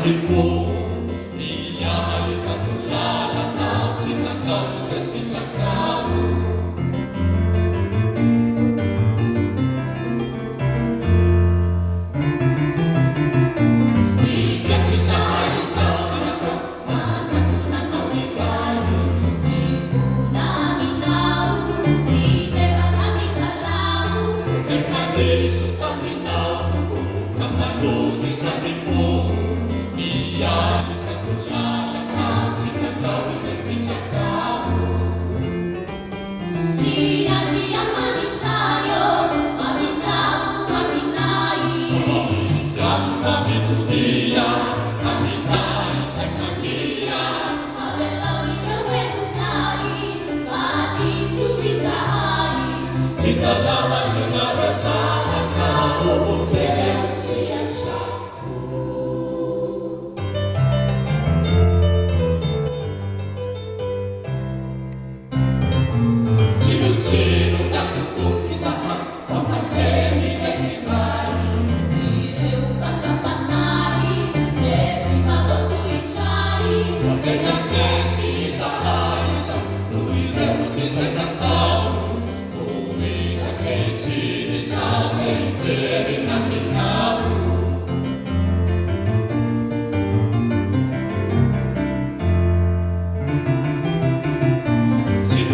before Iyan sa tulala na sinanong sa sijakam Iyan ko sa isang anako Manatunan mo ikari Ifuna minaw Bibeba kami talaw Efadiso kami na Kamaluni sa before Iyan sa tulala na sinanong sa sijakam Dia dia manichayo Amitafu aminai Gamba mitudia Aminai sa Maria Avela mira werukai Fati surizai Ikalaman ng narasana ka Umutin siyang siya Sino natukong isahan Kamaleni at ikari Ireu fakapanai Resi magotu ichari Pagkanang nasi sa aysa Nuhiremuti sa nakao Kumita kay chini sa may pwede ng minaw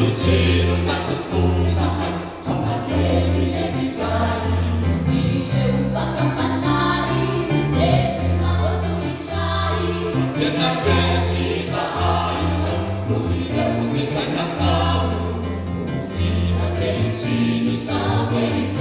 Sino natukong isahan Kamaleni at ikari Ireu fakapanai Resi magotu ichari Pagkanang nasi sa aysa Nuhiremuti sa nakao Kumita kay chini sa may